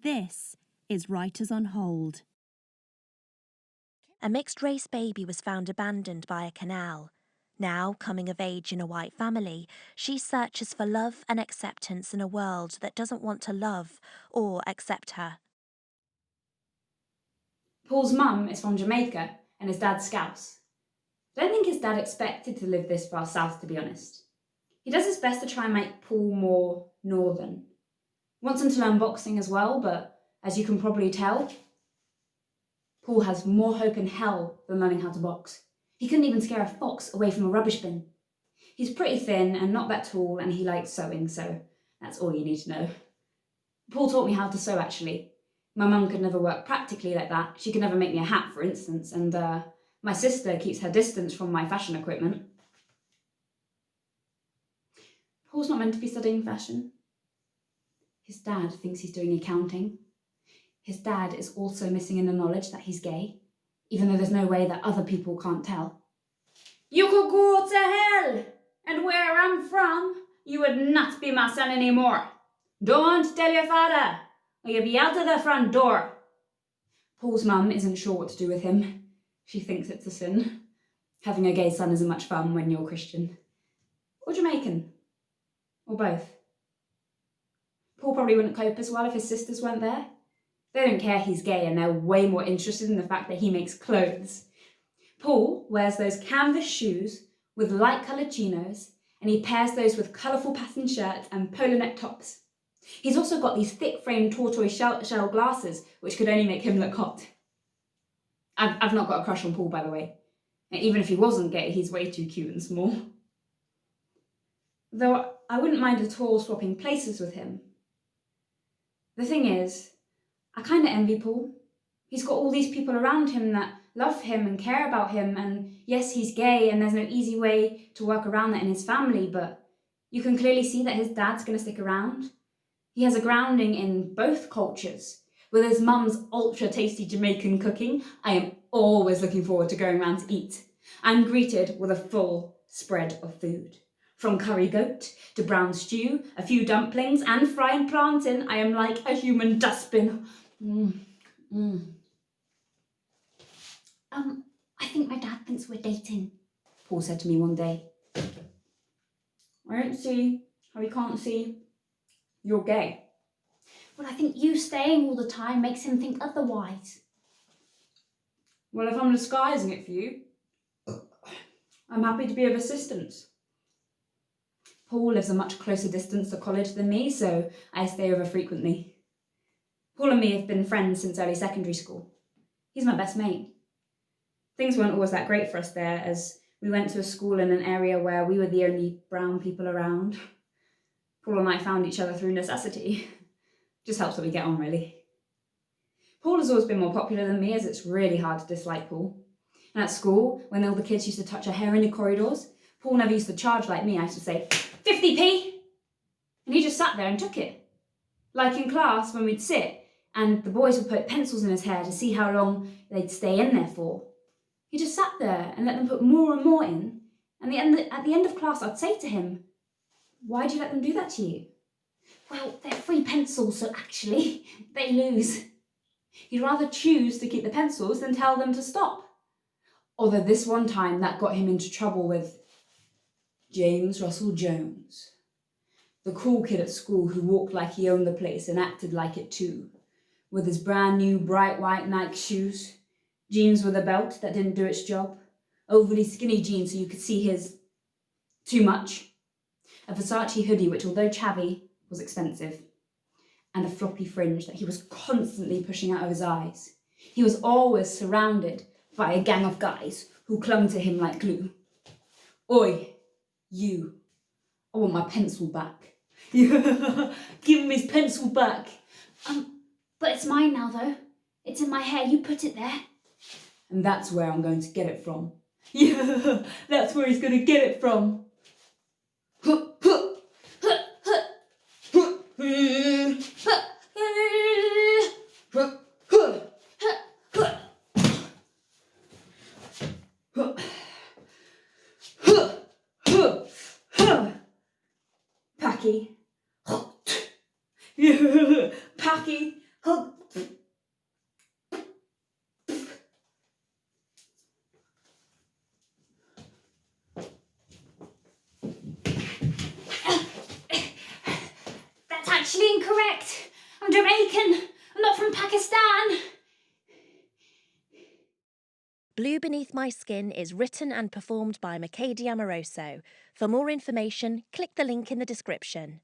This is Writers on Hold. A mixed-race baby was found abandoned by a canal. Now, coming of age in a white family, she searches for love and acceptance in a world that doesn't want to love or accept her. Paul's mum is from Jamaica and his dad's Scouse. I don't think his dad expected to live this far south, to be honest. He does his best to try and make Paul more northern. Wants him to learn boxing as well, but as you can probably tell, Paul has more hope in hell than learning how to box. He couldn't even scare a fox away from a rubbish bin. He's pretty thin and not that tall, and he likes sewing, so that's all you need to know. Paul taught me how to sew, actually. My mum could never work practically like that. She could never make me a hat, for instance, and my sister keeps her distance from my fashion equipment. Paul's not meant to be studying fashion. His dad thinks he's doing accounting. His dad is also missing in the knowledge that he's gay, even though there's no way that other people can't tell. You could go to hell, and where I'm from, you would not be my son anymore. Don't tell your father, or you'll be out of the front door. Paul's mum isn't sure what to do with him. She thinks it's a sin. Having a gay son isn't much fun when you're Christian. Or Jamaican. Or both. Paul probably wouldn't cope as well if his sisters weren't there. They don't care he's gay and they're way more interested in the fact that he makes clothes. Paul wears those canvas shoes with light-coloured chinos, and he pairs those with colourful patterned shirts and polo neck tops. He's also got these thick-framed tortoise shell glasses, which could only make him look hot. I've not got a crush on Paul, by the way. And even if he wasn't gay, he's way too cute and small. Though I wouldn't mind at all swapping places with him. The thing is, I kind of envy Paul. He's got all these people around him that love him and care about him, and yes, he's gay and there's no easy way to work around that in his family, but you can clearly see that his dad's going to stick around. He has a grounding in both cultures. With his mum's ultra-tasty Jamaican cooking, I am always looking forward to going around to eat. I'm greeted with a full spread of food. From curry goat to brown stew, a few dumplings and fried plantain, I am like a human dustbin. I think my dad thinks we're dating, Paul said to me one day. I don't see how he can't see you're gay. Well, I think you staying all the time makes him think otherwise. Well, if I'm disguising it for you, I'm happy to be of assistance. Paul lives a much closer distance to college than me, so I stay over frequently. Paul and me have been friends since early secondary school. He's my best mate. Things weren't always that great for us there, as we went to a school in an area where we were the only brown people around. Paul and I found each other through necessity. Just helps that we get on, really. Paul has always been more popular than me, as it's really hard to dislike Paul. And at school, when all the kids used to touch her hair in the corridors, Paul never used to charge like me. I used to say, 50p! And he just sat there and took it. Like in class, when we'd sit, and the boys would put pencils in his hair to see how long they'd stay in there for. He just sat there and let them put more and more in, and at the end of class I'd say to him, why do you let them do that to you? Well, they're free pencils, so actually, they lose. He'd rather choose to keep the pencils than tell them to stop. Although this one time that got him into trouble with James Russell Jones, the cool kid at school who walked like he owned the place and acted like it too, with his brand new bright white Nike shoes, jeans with a belt that didn't do its job, overly skinny jeans so you could see his too much, a Versace hoodie which, although chavvy, was expensive, and a floppy fringe that he was constantly pushing out of his eyes. He was always surrounded by a gang of guys who clung to him like glue. Oi, you, I want my pencil back. Give him his pencil back. But it's mine now though. It's in my hair, you put it there. And that's where I'm going to get it from. Yeah, that's where he's going to get it from. Packy. Packy. Oh. That's actually incorrect. I'm Jamaican. I'm not from Pakistan. Blue Beneath My Skin is written and performed by Macadie Amoroso. For more information, click the link in the description.